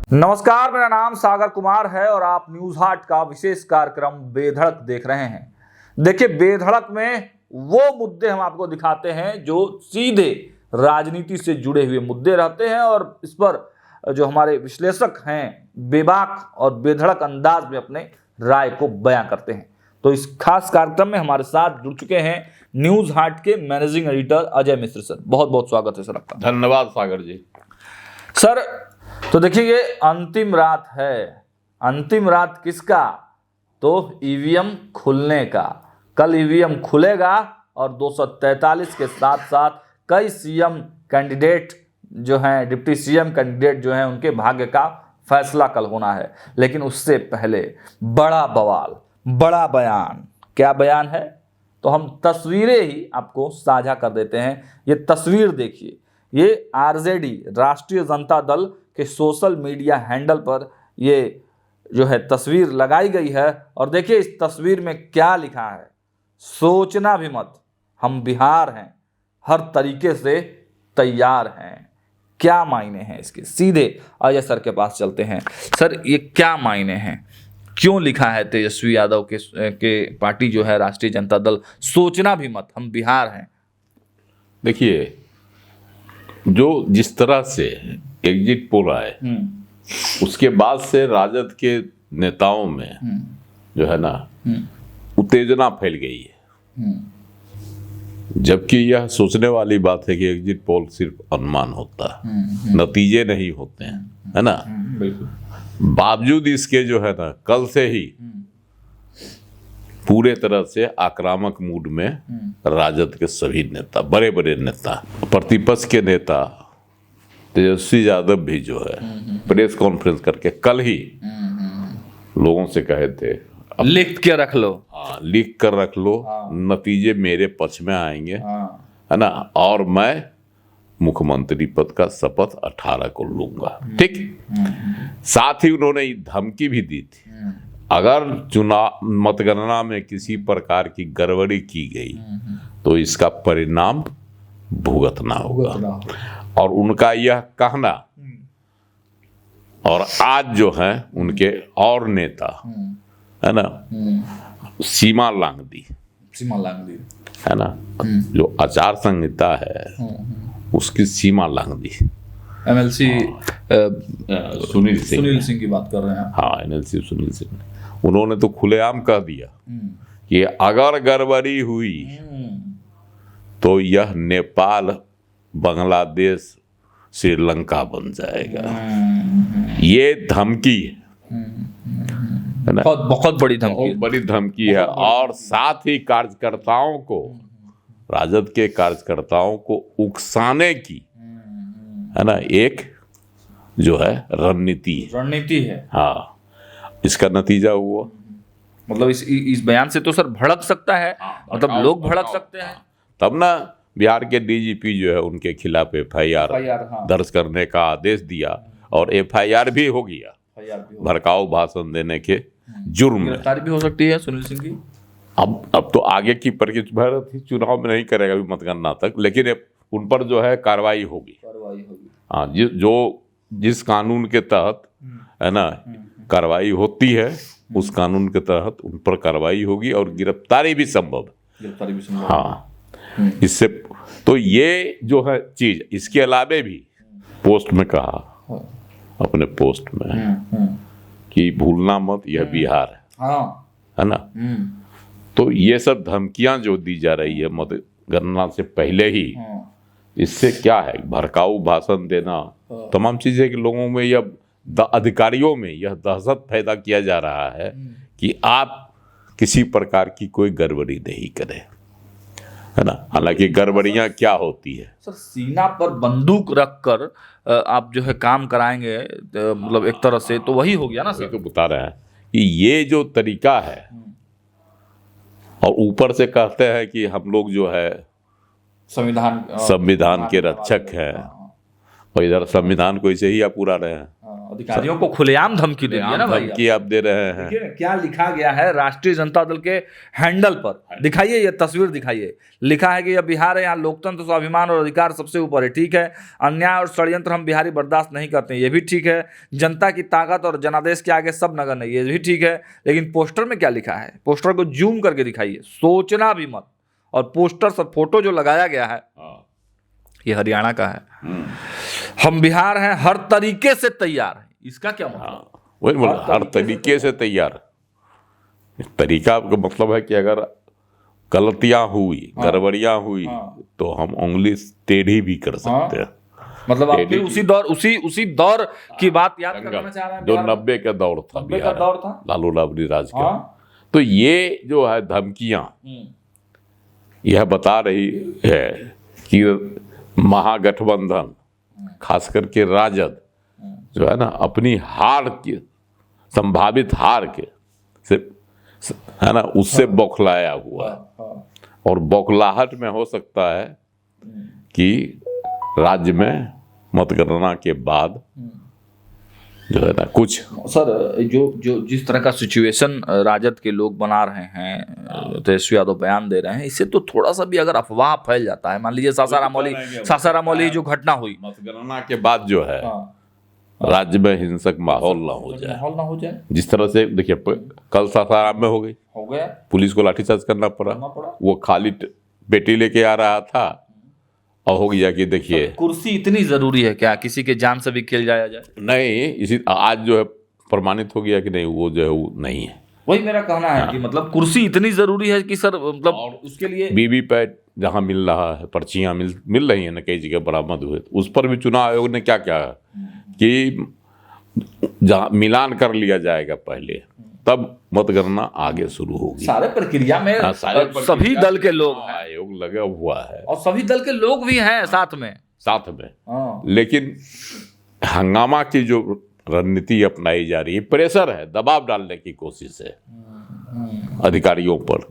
नमस्कार, मेरा नाम सागर कुमार है और आप न्यूज हाट का विशेष कार्यक्रम बेधड़क देख रहे हैं। देखिए, बेधड़क में वो मुद्दे हम आपको दिखाते हैं जो सीधे राजनीति से जुड़े हुए मुद्दे रहते हैं और इस पर जो हमारे विश्लेषक हैं बेबाक और बेधड़क अंदाज में अपने राय को बयां करते हैं। तो इस खास कार्यक्रम में हमारे साथ जुड़ चुके हैं न्यूज हाट के managing editor Ajay Mishra sir. बहुत बहुत स्वागत है सर आपका। धन्यवाद सागर जी। सर, तो देखिए, ये अंतिम रात है। अंतिम रात किसका? तो ईवीएम खुलने का। कल ईवीएम खुलेगा और 243 के साथ साथ कई सीएम कैंडिडेट जो हैं, डिप्टी सीएम कैंडिडेट जो हैं, उनके भाग्य का फैसला कल होना है। लेकिन उससे पहले बड़ा बवाल, बड़ा बयान। क्या बयान है? तो हम तस्वीरें ही आपको साझा कर देते हैं। ये तस्वीर देखिए, ये आरजेडी राष्ट्रीय जनता दल के सोशल मीडिया हैंडल पर ये जो है तस्वीर लगाई गई है। और देखिए इस तस्वीर में क्या लिखा है। सोचना भी मत, हम बिहार हैं, हर तरीके से तैयार हैं। क्या मायने हैं इसके? सीधे अजय सर के पास चलते हैं। सर, ये क्या मायने हैं? क्यों लिखा है तेजस्वी यादव के पार्टी जो है राष्ट्रीय जनता दल, सोचना भी मत, हम बिहार हैं? देखिए, जो जिस तरह से एग्जिट पोल आए उसके बाद से राजद के नेताओं में जो है ना उत्तेजना फैल गई है। जबकि यह सोचने वाली बात है कि एग्जिट पोल सिर्फ अनुमान होता है, नतीजे नहीं होते हैं, है ना। बावजूद इसके जो है ना कल से ही पूरे तरह से आक्रामक मूड में राजद के सभी नेता, बड़े बड़े नेता, प्रतिपक्ष के नेता तेजस्वी यादव भी जो है प्रेस कॉन्फ्रेंस करके कल ही लोगों से कहे थे, लिख के रख लो। हाँ, लिख कर रख लो। नतीजे मेरे पक्ष में आएंगे, है ना, और मैं मुख्यमंत्री पद का शपथ 18 को लूंगा। ठीक। साथ ही उन्होंने धमकी भी दी थी, अगर चुनाव मतगणना में किसी प्रकार की गड़बड़ी की गई तो इसका परिणाम भुगतना होगा। और उनका यह कहना, और आज जो है उनके और नेता, है ना, सीमा लांघ दी, है ना, जो आचार संहिता है उसकी सीमा लांघ दी। एमएलसी सुनील सिंह की बात कर रहे हैं। हाँ, एमएलसी सुनील सिंह, उन्होंने तो खुलेआम कह दिया कि अगर गड़बड़ी हुई तो यह नेपाल, बांग्लादेश, श्रीलंका बन जाएगा। ये धमकी है ना, बहुत बड़ी धमकी, बहुत बड़ी धमकी है। और साथ ही कार्यकर्ताओं को, राजद के कार्यकर्ताओं को उकसाने की, है ना, एक जो है रणनीति है। हाँ, इसका नतीजा हुआ, मतलब इस बयान से तो सर भड़क सकता है, मतलब लोग भड़क सकते हैं। तब ना बिहार के डीजीपी जो है उनके खिलाफ एफआईआर दर्ज करने का आदेश दिया और एफआईआर भी हो गया, भड़काऊ भाषण देने के जुर्म में। गिरफ्तारी भी हो सकती है सुनील सिंह की। अब तो आगे की प्रक्रिया चुनाव में नहीं करेगा अभी मतगणना तक, लेकिन उन पर जो है कार्रवाई होगी। हाँ, जो जिस कानून के तहत, है ना, कार्रवाई होती है उस कानून के तहत उन पर कार्रवाई होगी और गिरफ्तारी भी संभव है। हाँ, इससे तो ये जो है चीज, इसके अलावे भी पोस्ट में कहा, अपने पोस्ट में कि भूलना मत यह बिहार है ना। तो ये सब धमकियां जो दी जा रही है मतगणना से पहले ही, इससे क्या है, भड़काऊ भाषण देना, तमाम चीजें कि लोगों में यह, अधिकारियों में यह दहशत पैदा किया जा रहा है कि आप किसी प्रकार की कोई गड़बड़ी नहीं करें, है ना। हालांकि गड़बड़ियां क्या होती है सर, सीना पर बंदूक रखकर आप जो है काम कराएंगे, मतलब एक तरह से तो वही हो गया ना सर। तो बता रहे हैं कि ये जो तरीका है, और ऊपर से कहते हैं कि हम लोग जो है संविधान के रक्षक हैं, और इधर संविधान को इसे ही आप उड़ा रहे हैं। अधिकारियों को खुलेआम धमकी दे दिया ना भाई। धमकी आप दे रहे हैं। देखिए क्या लिखा गया है राष्ट्रीय जनता दल के हैंडल पर, दिखाइए ये तस्वीर दिखाइए। लिखा है कि यह बिहार है, यहाँ लोकतंत्र, स्वाभिमान और अधिकार सबसे ऊपर है। ठीक है, अन्याय और षड्यंत्र हम बिहारी बर्दाश्त नहीं करते, ये भी ठीक है। जनता की ताकत और जनादेश के आगे सब नगण्य है, ये भी ठीक है। लेकिन पोस्टर में क्या लिखा है, पोस्टर को जूम करके दिखाइए, सोचना भी मत। और पोस्टर सब फोटो जो लगाया गया है ये हरियाणा का है। हम बिहार हैं, हर तरीके से तैयार हैं, इसका क्या मतलब? वही बोला, हर तरीके से तैयार। तरीका का मतलब है कि अगर गलतियां हुई, गड़बड़ियां हुई तो हम उंगली टेढ़ी भी कर सकते हैं। मतलब आप भी उसी दौर की बात याद करना चाह रहे हैं, जो 90 का दौर था, 90 का दौर था, लालू राबड़ी राज का। तो ये जो है धमकियां यह बता रही है कि महागठबंधन खास करके राजद जो है ना अपनी हार की, संभावित हार के से है ना उससे बौखलाया हुआ है। और बौखलाहट में हो सकता है कि राज्य में मतगणना के बाद जो है ना कुछ सर जो जिस तरह का सिचुएशन राजद के लोग बना रहे हैं, तेजस्वी यादव बयान दे रहे हैं, इससे तो थोड़ा सा भी अगर अफवाह फैल जाता है, मान लीजिए सासाराम वाली जो घटना हुई, मतगणना के बाद जो है राज्य में हिंसक माहौल ना हो जाए। जिस तरह से देखिए कल सासाराम में हो गया, पुलिस को लाठीचार्ज करना पड़ा। वो खाली बेटी लेके आ रहा था और हो गया कि देखिए कुर्सी इतनी जरूरी है क्या, किसी के जान से भी खेल जाया जाए? नहीं, इसी आज जो है प्रमाणित हो गया कि नहीं, वो जो है वो नहीं है। वही मेरा कहना है कि मतलब कुर्सी इतनी जरूरी है कि सर मतलब और उसके लिए वीवीपैट जहां मिल रहा है, पर्चियां मिल रही है ना, कई जगह बरामद हुए, उस पर भी चुनाव आयोग ने क्या किया कि जहां मिलान कर लिया जाएगा पहले, तब मतगणना आगे शुरू होगी। सारे प्रक्रिया में सभी दल के लोग आयोग लगा हुआ है और सभी दल के लोग भी हैं साथ में। लेकिन हंगामा की जो रणनीति अपनाई जा रही है, प्रेशर है, दबाव डालने की कोशिश है अधिकारियों पर,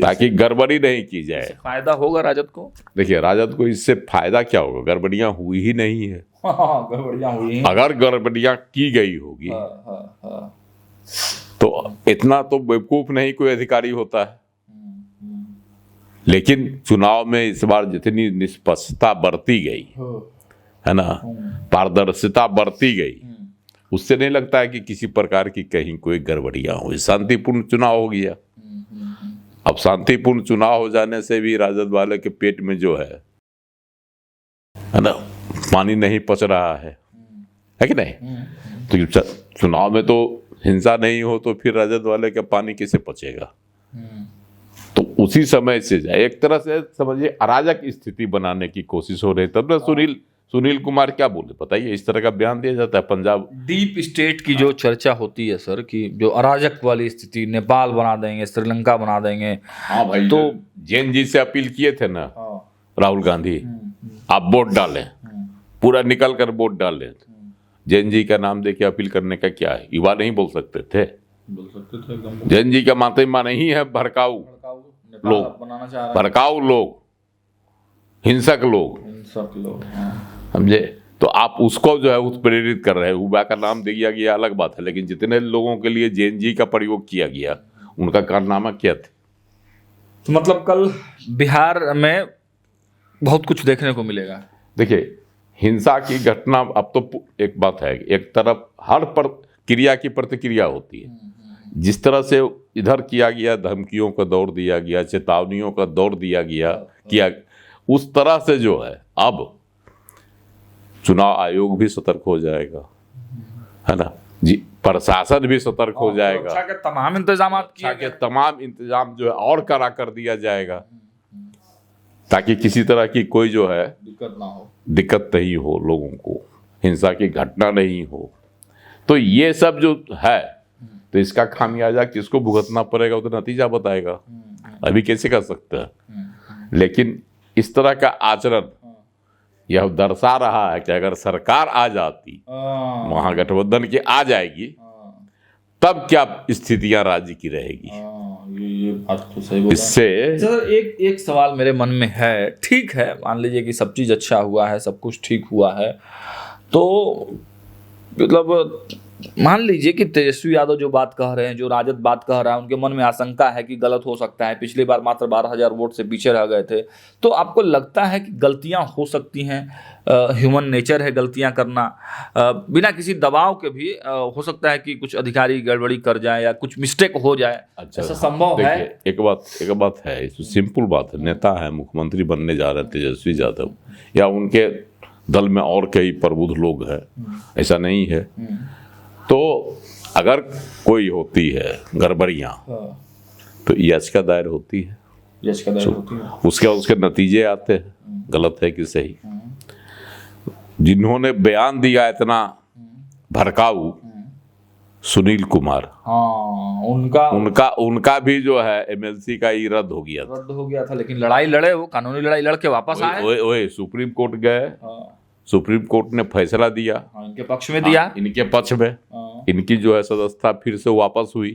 ताकि गड़बड़ी नहीं की जाए। फायदा होगा राजद को? देखिए राजद को इससे फायदा क्या होगा, गड़बड़ियां हुई ही नहीं है। गड़बड़ियां हुई, अगर गड़बड़ियां की गई होगी तो इतना तो बेवकूफ नहीं कोई अधिकारी होता है। लेकिन चुनाव में इस बार जितनी निष्पक्षता बरती गई है ना, पारदर्शिता बरती गई, उससे नहीं लगता है कि किसी प्रकार की कहीं कोई गड़बड़ियां हुई। शांतिपूर्ण चुनाव हो गया। अब शांतिपूर्ण चुनाव हो जाने से भी राजद वाले के पेट में जो है ना पानी नहीं पच रहा है कि नहीं? तो चुनाव में तो हिंसा नहीं हो तो फिर राजद वाले का पानी कैसे पचेगा? तो उसी समय से एक तरह से समझिए अराजक स्थिति बनाने की कोशिश हो रही। तब ना सुनील कुमार क्या बोले बताइए, इस तरह का बयान दिया जाता है। पंजाब डीप स्टेट की जो चर्चा होती है सर, कि जो अराजक वाली स्थिति, नेपाल बना देंगे, श्रीलंका बना देंगे। हाँ भाई, तो जैन जी से अपील किए थे ना राहुल गांधी, आप वोट डालें, पूरा निकल कर वोट डालें। जैन जी का नाम देके अपील करने का क्या है? युवा नहीं बोल सकते थे? जैन जी का मातृमा नहीं है भड़काऊ लोग, भड़काऊ लोग, हिंसक लोग, समझे? तो आप उसको जो है उत्प्रेरित कर रहे हैं। युवा का नाम दिया गया अलग बात है, लेकिन जितने लोगों के लिए जैन जी का प्रयोग किया गया उनका कारनामा क्या थे? तो मतलब कल बिहार में बहुत कुछ देखने को मिलेगा। देखिए हिंसा की घटना, अब तो एक बात है, एक तरफ हर पर क्रिया की प्रतिक्रिया होती है। जिस तरह से इधर किया गया, धमकियों का दौर दिया गया, चेतावनियों का दौर दिया गया, उस तरह से जो है अब चुनाव आयोग भी सतर्क हो जाएगा, है ना जी, प्रशासन भी सतर्क हो जाएगा, सुरक्षा के तमाम इंतजाम तमाम इंतजाम जो है और कड़ा कर दिया जाएगा, ताकि किसी तरह की कोई जो है दिक्कत नहीं हो, लोगों को हिंसा की घटना नहीं हो। तो ये सब जो है, तो इसका खामियाजा किसको भुगतना पड़ेगा, वो तो नतीजा बताएगा। अभी कैसे कर सकते हैं? लेकिन इस तरह का आचरण यह दर्शा रहा है कि अगर सरकार आ जाती, महागठबंधन की आ जाएगी, तब क्या स्थितियां राज्य की रहेगी। ये बात तो सही बोला। इससे सर एक सवाल मेरे मन में है। ठीक है, मान लीजिए कि सब चीज़ अच्छा हुआ है, सब कुछ ठीक हुआ है, तो मतलब मान लीजिए कि तेजस्वी यादव जो बात कह रहे हैं, जो राजद बात कह रहा है, उनके मन में आशंका है कि गलत हो सकता है, पिछली बार मात्र 12,000 वोट से पीछे रह गए थे, तो आपको लगता है कि गलतियां हो सकती हैं? ह्यूमन नेचर है गलतियां करना, बिना किसी दबाव के भी हो सकता है कि कुछ अधिकारी गड़बड़ी कर जाए या कुछ मिस्टेक हो जाए, अच्छा, ऐसा संभव है? एक बात है, इसमें सिंपल बात है, नेता है, मुख्यमंत्री बनने जा रहे हैं तेजस्वी यादव, या उनके दल में और कई प्रबुद्ध लोग हैं, ऐसा नहीं है। तो अगर कोई होती है गड़बड़ियाँ तो याचिका दायर होती है, उसके नतीजे आते हैं, गलत है कि सही। जिन्होंने बयान दिया इतना भड़काऊ, सुनील कुमार, उनका भी जो है एमएलसी का ही रद्द हो गया था, लेकिन लड़ाई लड़े, वो कानूनी लड़ाई लड़ के वापस आए, वही सुप्रीम कोर्ट गए, सुप्रीम कोर्ट ने फैसला दिया, इनके पक्ष में दिया, इनके पक्ष में, इनकी जो है सदस्यता फिर से वापस हुई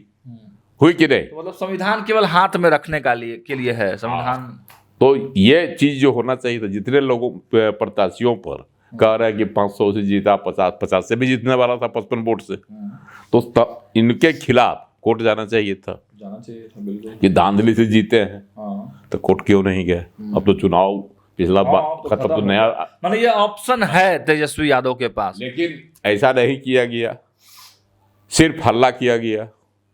कि नहीं? तो मतलब संविधान केवल हाथ में रखने के लिए है संविधान। तो ये चीज जो होना चाहिए था, जितने लोगों प्रत्याशियों पर कह रहे हैं कि 500 से जीता, 50 से भी जीतने वाला था 55 वोट से, तो इनके खिलाफ कोर्ट जाना चाहिए था बिल्कुल, कि धांधली से जीते हैं, तो कोर्ट क्यों नहीं गए? अब तो चुनाव पिछला खत्म, तो नया, मतलब ये ऑप्शन है तेजस्वी यादव के पास, लेकिन ऐसा नहीं किया गया, सिर्फ हल्ला किया गया,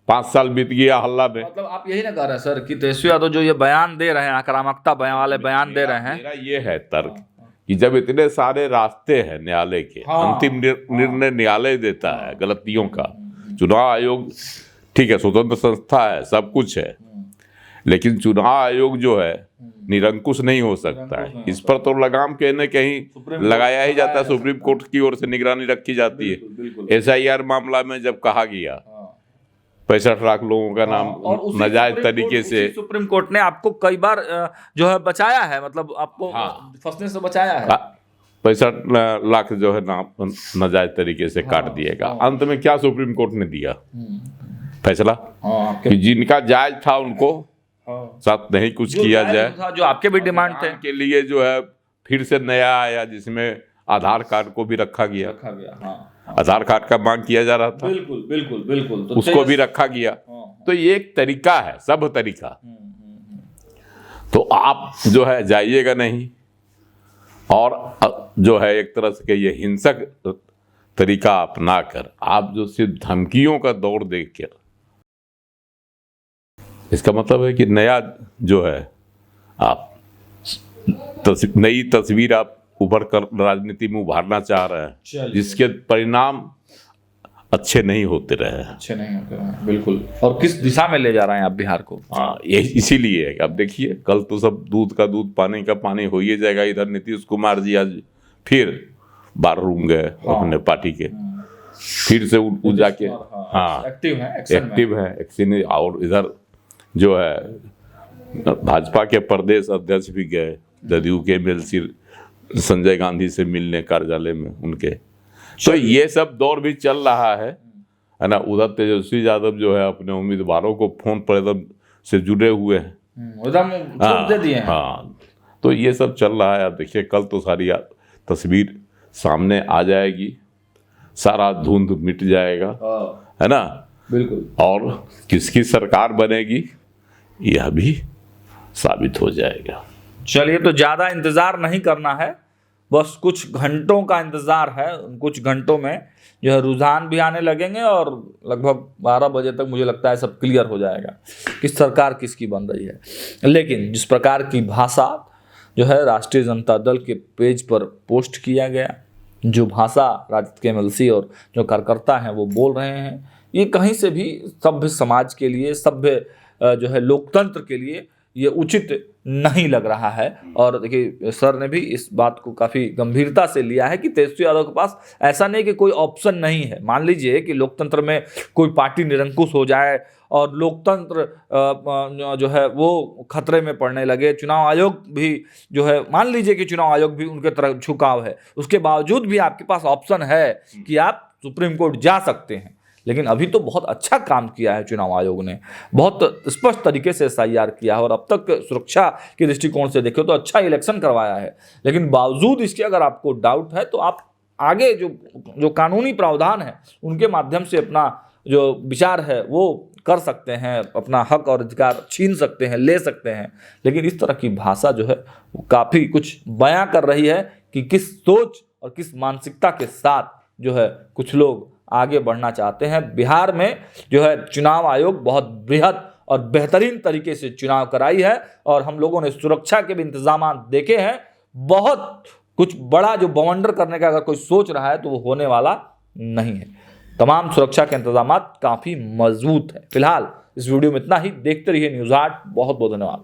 5 साल बीत गया हल्ला में। मतलब आप यही ना कह रहे हैं सर कि तेजस्वी यादव जो ये बयान दे रहे हैं, आक्रामकता वाले बयान दे रहे हैं, मेरा ये है तर्क कि जब इतने सारे रास्ते हैं न्यायालय के, अंतिम निर्णय न्यायालय देता है गलतियों का, चुनाव आयोग ठीक है स्वतंत्र संस्था है, सब कुछ है, लेकिन चुनाव आयोग जो है निरंकुश नहीं हो सकता है, इस पर तो लगाम कहीं न कहीं लगाया ही जाता है, सुप्रीम कोर्ट की ओर से निगरानी रखी जाती है। SIR मामला में जब कहा गया 65 लाख लोगों का नाम नाजायज तरीके से, सुप्रीम कोर्ट ने आपको कई बार जो है बचाया है, मतलब आपको फंसने से बचाया है। 65 लाख जो है नाम नाजायज तरीके से काट दिएगा। अंत में क्या सुप्रीम कोर्ट ने दिया फैसला कि जिनका जायज था उनको साथ नहीं कुछ किया जाए, जो आपके भी डिमांड थे के लिए जो है फिर से नया आया, जिसमें आधार कार्ड को भी रखा गया। आधार कार्ड का मांग किया जा रहा था, बिल्कुल तो उसको भी रखा गया। तो ये एक तरीका है, सब तरीका। तो आप जो है जाइएगा नहीं, और जो है एक तरह से ये हिंसक तरीका अपना कर आप जो सिर्फ धमकियों का दौर देख कर, इसका मतलब है कि नया जो है आप नई तस्वीर आप उभर कर राजनीति में उभारना चाह रहे हैं, जिसके परिणाम अच्छे नहीं होते रहे, बिल्कुल। और किस दिशा में ले जा रहे हैं आप बिहार को? ये इसीलिए अब देखिए, कल तो सब दूध का दूध पानी का पानी हो ही जाएगा। इधर नीतीश कुमार जी आज फिर बार रूम गए अपने पार्टी के, फिर से वो जाके एक्टिव है एक्शन। और इधर जो है भाजपा के प्रदेश अध्यक्ष भी गए, जदयू के MLC संजय गांधी से मिलने कार्यालय में उनके। तो ये सब दौर भी चल रहा है ना। उधर तेजस्वी यादव जो है अपने उम्मीदवारों को फोन पर एकदम से जुड़े हुए हैं। तो ये सब चल रहा है। आप देखिए कल तो सारी तस्वीर सामने आ जाएगी, सारा धुंध मिट जाएगा, है ना? बिल्कुल। और किसकी सरकार बनेगी यह भी साबित हो जाएगा। चलिए, तो ज़्यादा इंतज़ार नहीं करना है, बस कुछ घंटों का इंतज़ार है। कुछ घंटों में जो है रुझान भी आने लगेंगे और लगभग 12 बजे तक मुझे लगता है सब क्लियर हो जाएगा कि सरकार किसकी बन रही है। लेकिन जिस प्रकार की भाषा जो है राष्ट्रीय जनता दल के पेज पर पोस्ट किया गया, जो भाषा राजद के MLC और जो कार्यकर्ता हैं वो बोल रहे हैं, ये कहीं से भी सभ्य समाज के लिए, सभ्य जो है लोकतंत्र के लिए ये उचित नहीं लग रहा है। और देखिए सर ने भी इस बात को काफ़ी गंभीरता से लिया है कि तेजस्वी यादव के पास ऐसा नहीं कि कोई ऑप्शन नहीं है। मान लीजिए कि लोकतंत्र में कोई पार्टी निरंकुश हो जाए और लोकतंत्र जो है वो खतरे में पड़ने लगे, चुनाव आयोग भी जो है, मान लीजिए कि चुनाव आयोग भी उनके तरफ झुकाव है, उसके बावजूद भी आपके पास ऑप्शन है कि आप सुप्रीम कोर्ट जा सकते हैं। लेकिन अभी तो बहुत अच्छा काम किया है चुनाव आयोग ने, बहुत स्पष्ट तरीके से SIR किया है और अब तक सुरक्षा के दृष्टिकोण से देखो तो अच्छा इलेक्शन करवाया है। लेकिन बावजूद इसके अगर आपको डाउट है तो आप आगे जो कानूनी प्रावधान है उनके माध्यम से अपना जो विचार है वो कर सकते हैं, अपना हक और अधिकार छीन सकते हैं, ले सकते हैं। लेकिन इस तरह की भाषा जो है वो काफ़ी कुछ बयां कर रही है कि किस सोच और किस मानसिकता के साथ जो है कुछ लोग आगे बढ़ना चाहते हैं। बिहार में जो है चुनाव आयोग बहुत बृहद और बेहतरीन तरीके से चुनाव कराई है और हम लोगों ने सुरक्षा के भी इंतजाम देखे हैं। बहुत कुछ बड़ा जो बवंडर करने का अगर कोई सोच रहा है तो वो होने वाला नहीं है। तमाम सुरक्षा के इंतजाम काफ़ी मजबूत है। फिलहाल इस वीडियो में इतना ही। देखते रहिए न्यूज़ 8। बहुत बहुत धन्यवाद।